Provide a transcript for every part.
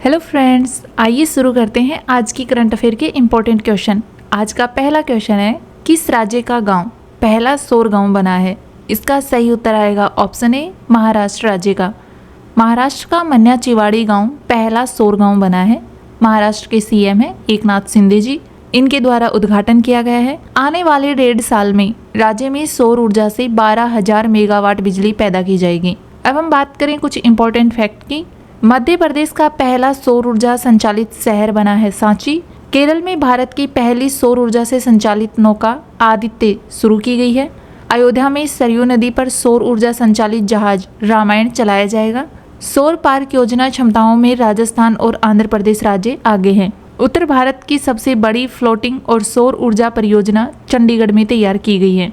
Hello friends, आइए शुरू करते हैं आज की करंट अफेयर के इम्पोर्टेंट क्वेश्चन। आज का पहला क्वेश्चन है, किस राज्य का गांव पहला सौर गांव बना है? इसका सही उत्तर आएगा ऑप्शन ए, महाराष्ट्र राज्य का। महाराष्ट्र का मन्याचिवाड़ी गांव पहला सौर गांव बना है। महाराष्ट्र के सीएम है एकनाथ शिंदे जी, इनके द्वारा उद्घाटन किया गया है। आने वाले 1.5 साल में राज्य में सौर ऊर्जा से 12,000 मेगावाट बिजली पैदा की जाएगी। अब हम बात करें कुछ इंपॉर्टेंट फैक्ट की। मध्य प्रदेश का पहला सौर ऊर्जा संचालित शहर बना है सांची। केरल में भारत की पहली सौर ऊर्जा से संचालित नौका आदित्य शुरू की गई है। अयोध्या में सरयू नदी पर सौर ऊर्जा संचालित जहाज रामायण चलाया जाएगा। सौर पार्क योजना क्षमताओं में राजस्थान और आंध्र प्रदेश राज्य आगे हैं। उत्तर भारत की सबसे बड़ी फ्लोटिंग और सौर ऊर्जा परियोजना चंडीगढ़ में तैयार की गई है।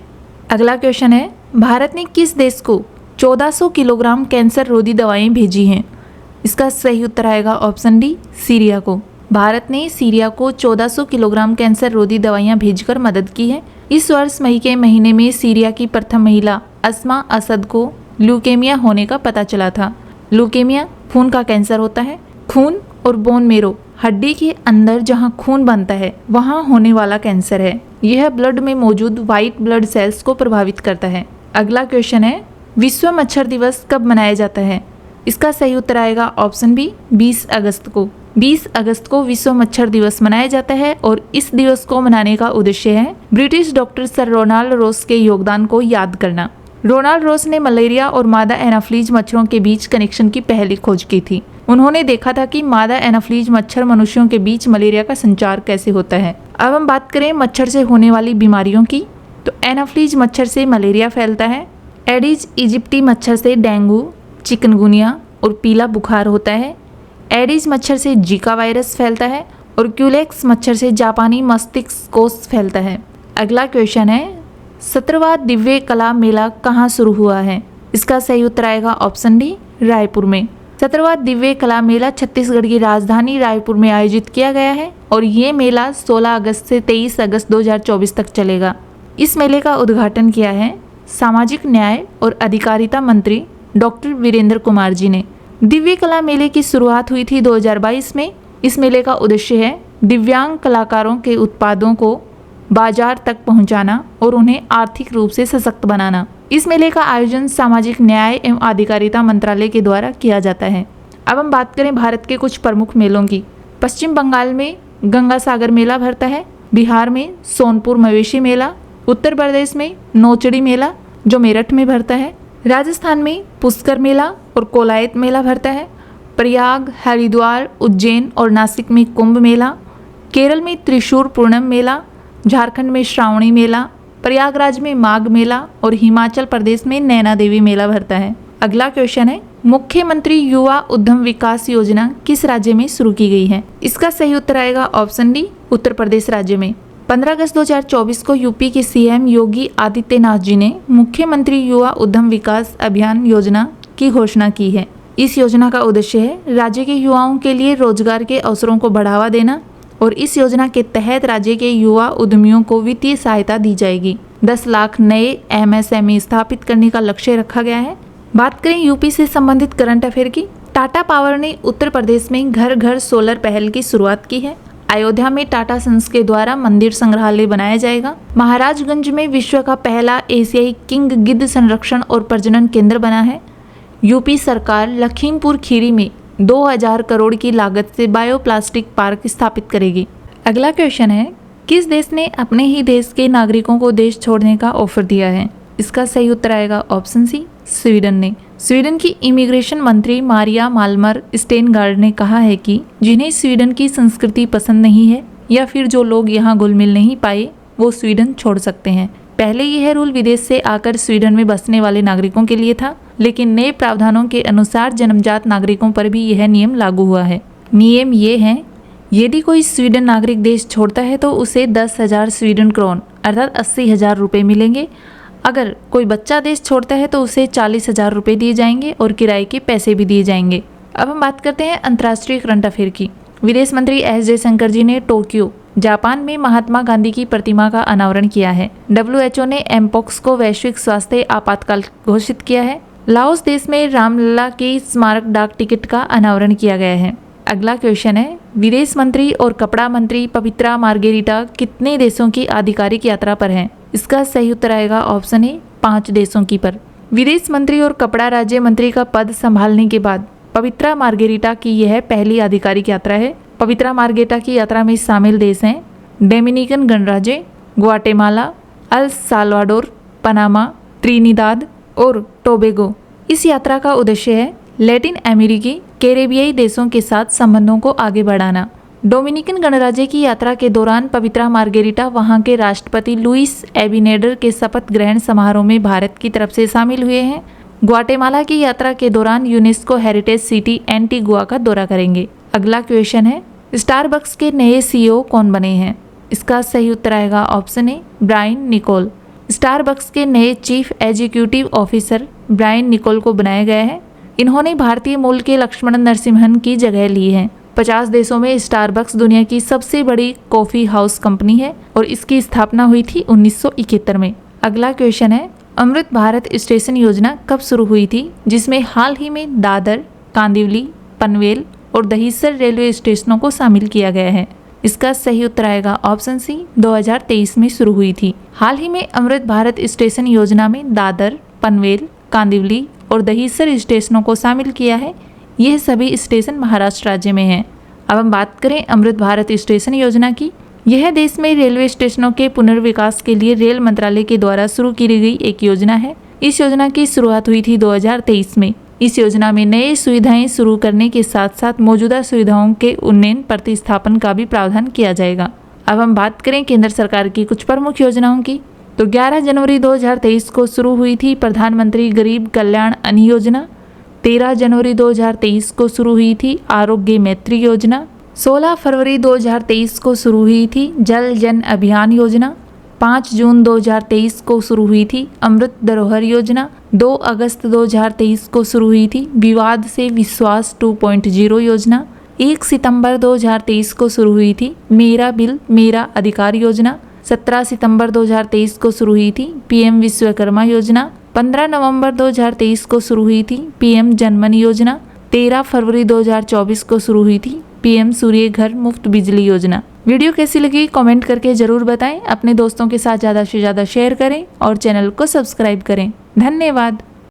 अगला क्वेश्चन है, भारत ने किस देश को 1400 किलोग्राम कैंसर रोधी दवाएं भेजी हैं? इसका सही उत्तर आएगा ऑप्शन डी, सीरिया को। भारत ने सीरिया को 1400 किलोग्राम कैंसर रोधी दवाइयां भेजकर मदद की है। इस वर्ष मई के महीने में सीरिया की प्रथम महिला अस्मा असद को ल्यूकेमिया होने का पता चला था। ल्यूकेमिया खून का कैंसर होता है। खून और बोन मेरो, हड्डी के अंदर जहां खून बनता है वहां होने वाला कैंसर है। यह ब्लड में मौजूद व्हाइट ब्लड सेल्स को प्रभावित करता है। अगला क्वेश्चन है, विश्व मच्छर दिवस कब मनाया जाता है? इसका सही उत्तर आएगा ऑप्शन बी, 20 अगस्त को। 20 अगस्त को विश्व मच्छर दिवस मनाया जाता है और इस दिवस को मनाने का उद्देश्य है ब्रिटिश डॉक्टर सर रोनाल्ड रोस के योगदान को याद करना। रोनाल्ड रोस ने मलेरिया और मादा एनाफ्लीज मच्छरों के बीच कनेक्शन की पहली खोज की थी। उन्होंने देखा था कि मादा एनाफ्लीज मच्छर मनुष्यों के बीच मलेरिया का संचार कैसे होता है। अब हम बात करें मच्छर से होने वाली बीमारियों की, तो एनाफ्लीज मच्छर से मलेरिया फैलता है। एडिज इजिप्टी मच्छर से डेंगू, चिकनगुनिया और पीला बुखार होता है। एडिज मच्छर से जीका वायरस फैलता है और क्यूलेक्स मच्छर से जापानी मस्तिष्क कोष फैलता है। अगला क्वेश्चन है, 17वां दिव्य कला मेला कहाँ शुरू हुआ है? इसका सही उत्तर आएगा ऑप्शन डी, रायपुर में। 17वां दिव्य कला मेला छत्तीसगढ़ की राजधानी रायपुर में आयोजित किया गया है और ये मेला 16 अगस्त से 23 अगस्त 2024 तक चलेगा। इस मेले का उद्घाटन किया है सामाजिक न्याय और अधिकारिता मंत्री डॉक्टर वीरेंद्र कुमार जी ने। दिव्य कला मेले की शुरुआत हुई थी 2022 में। इस मेले का उद्देश्य है दिव्यांग कलाकारों के उत्पादों को बाजार तक पहुंचाना और उन्हें आर्थिक रूप से सशक्त बनाना। इस मेले का आयोजन सामाजिक न्याय एवं अधिकारिता मंत्रालय के द्वारा किया जाता है। अब हम बात करें भारत के कुछ प्रमुख मेलों की। पश्चिम बंगाल में गंगा सागर मेला भरता है। बिहार में सोनपुर मवेशी मेला। उत्तर प्रदेश में नौचड़ी मेला जो मेरठ में भरता है। राजस्थान में पुष्कर मेला और कोलायत मेला भरता है। प्रयाग, हरिद्वार, उज्जैन और नासिक में कुंभ मेला। केरल में त्रिशूर पूर्णम मेला। झारखंड में श्रावणी मेला। प्रयागराज में माघ मेला और हिमाचल प्रदेश में नैना देवी मेला भरता है। अगला क्वेश्चन है, मुख्यमंत्री युवा उद्यम विकास योजना किस राज्य में शुरू की गई है? इसका सही उत्तर आएगा ऑप्शन डी, उत्तर प्रदेश राज्य में। 15 अगस्त 2024 को यूपी के सीएम योगी आदित्यनाथ जी ने मुख्यमंत्री युवा उद्यम विकास अभियान योजना की घोषणा की है। इस योजना का उद्देश्य है राज्य के युवाओं के लिए रोजगार के अवसरों को बढ़ावा देना और इस योजना के तहत राज्य के युवा उद्यमियों को वित्तीय सहायता दी जाएगी। 10 लाख नए एमएसएमई स्थापित करने का लक्ष्य रखा गया है। बात करें यूपी से संबंधित करंट अफेयर की। टाटा पावर ने उत्तर प्रदेश में घर घर सोलर पहल की शुरुआत की है। अयोध्या में टाटा सन्स के द्वारा मंदिर संग्रहालय बनाया जाएगा। महाराजगंज में विश्व का पहला एशियाई किंग गिद्ध संरक्षण और प्रजनन केंद्र बना है। यूपी सरकार लखीमपुर खीरी में 2000 करोड़ की लागत से बायोप्लास्टिक पार्क स्थापित करेगी। अगला क्वेश्चन है, किस देश ने अपने ही देश के नागरिकों को देश छोड़ने का ऑफर दिया है? इसका सही उत्तर आएगा ऑप्शन सी, स्वीडन ने। स्वीडन की इमिग्रेशन मंत्री मारिया माल्मर स्टेनगार्ड ने कहा है कि जिन्हें स्वीडन की संस्कृति पसंद नहीं है या फिर जो लोग यहाँ घुल मिल नहीं पाए वो स्वीडन छोड़ सकते हैं। पहले यह रूल विदेश से आकर स्वीडन में बसने वाले नागरिकों के लिए था, लेकिन नए प्रावधानों के अनुसार जन्मजात नागरिकों पर भी यह नियम लागू हुआ है। नियम ये है, यदि कोई स्वीडन नागरिक देश छोड़ता है तो उसे 10,000 स्वीडन क्रोन अर्थात 80,000 रुपये मिलेंगे। अगर कोई बच्चा देश छोड़ता है तो उसे 40,000 रुपये दिए जाएंगे और किराए के पैसे भी दिए जाएंगे। अब हम बात करते हैं अंतर्राष्ट्रीय करंट अफेयर की। विदेश मंत्री एस जयशंकर जी ने टोक्यो, जापान में महात्मा गांधी की प्रतिमा का अनावरण किया है। WHO ने एमपॉक्स को वैश्विक स्वास्थ्य आपातकाल घोषित किया है। लाओस देश में रामलला के स्मारक डाक टिकट का अनावरण किया गया है। अगला क्वेश्चन है, विदेश मंत्री और कपड़ा मंत्री पवित्रा मार्गेरिटा कितने देशों की आधिकारिक यात्रा पर हैं? इसका सही उत्तर आएगा ऑप्शन ए 5 देशों की पर। विदेश मंत्री और कपड़ा राज्य मंत्री का पद संभालने के बाद पवित्रा मार्गेरिटा की यह पहली आधिकारिक यात्रा है। पवित्रा मार्गेरिटा की यात्रा में शामिल देश हैं डोमिनिकन गणराज्य, Guatemala, El Salvador, Panama, Trinidad और टोबैगो। इस यात्रा का उद्देश्य है लैटिन अमेरिकी कैरेबियाई देशों के साथ संबंधों को आगे बढ़ाना। डोमिनिकन गणराज्य की यात्रा के दौरान पवित्रा मार्गेरिटा वहां के राष्ट्रपति लुइस एबिनेडर के शपथ ग्रहण समारोह में भारत की तरफ से शामिल हुए हैं। ग्वाटेमाला की यात्रा के दौरान यूनेस्को हेरिटेज सिटी एंटीगुआ का दौरा करेंगे। अगला क्वेश्चन है, स्टारबक्स के नए सीईओ कौन बने हैं? इसका सही उत्तर आएगा option A Brian Niccol. Starbucks के नए chief executive officer Brian Niccol को बनाया गया है। इन्होंने भारतीय मूल के लक्ष्मण नरसिम्हन की जगह ली है। 50 देशों में स्टारबक्स दुनिया की सबसे बड़ी कॉफी हाउस कंपनी है और इसकी स्थापना हुई थी 1971 में। अगला क्वेश्चन है, अमृत भारत स्टेशन योजना कब शुरू हुई थी, जिसमें हाल ही में दादर, कांदिवली, पनवेल और दहिसर रेलवे स्टेशनों को शामिल किया गया है? इसका सही उत्तर आएगा ऑप्शन सी 2023 में शुरू हुई थी। हाल ही में अमृत भारत स्टेशन योजना में दादर, पनवेल, कांदिवली और दहिसर स्टेशनों को शामिल किया है। यह सभी स्टेशन महाराष्ट्र राज्य में हैं। अब हम बात करें अमृत भारत स्टेशन योजना की। यह देश में रेलवे स्टेशनों के पुनर्विकास के लिए रेल मंत्रालय के द्वारा शुरू की गई एक योजना है। इस योजना की शुरुआत हुई थी 2023 में। इस योजना में नई सुविधाएं शुरू करने के साथ साथ मौजूदा सुविधाओं के उन्नयन प्रतिस्थापन का भी प्रावधान किया जाएगा। अब हम बात करें केंद्र सरकार की कुछ प्रमुख योजनाओं की, तो 11 जनवरी 2023 को शुरू हुई थी प्रधानमंत्री गरीब कल्याण अन्न योजना। 13 जनवरी 2023 को शुरू हुई थी आरोग्य मैत्री योजना। 16 फरवरी 2023 को शुरू हुई थी जल जन अभियान योजना। 5 जून 2023 को शुरू हुई थी अमृत धरोहर योजना। 2 अगस्त 2023 को शुरू हुई थी विवाद से विश्वास 2.0 योजना। 1 सितंबर 2023 को शुरू हुई थी मेरा बिल मेरा अधिकार योजना। 17 सितंबर 2023 को शुरू हुई थी पीएम विश्वकर्मा योजना। 15 नवंबर 2023 को शुरू हुई थी पीएम जनमन योजना। 13 फरवरी 2024 को शुरू हुई थी पीएम सूर्य घर मुफ्त बिजली योजना। वीडियो कैसी लगी कमेंट करके जरूर बताएं। अपने दोस्तों के साथ ज़्यादा से ज़्यादा शेयर करें और चैनल को सब्सक्राइब करें। धन्यवाद।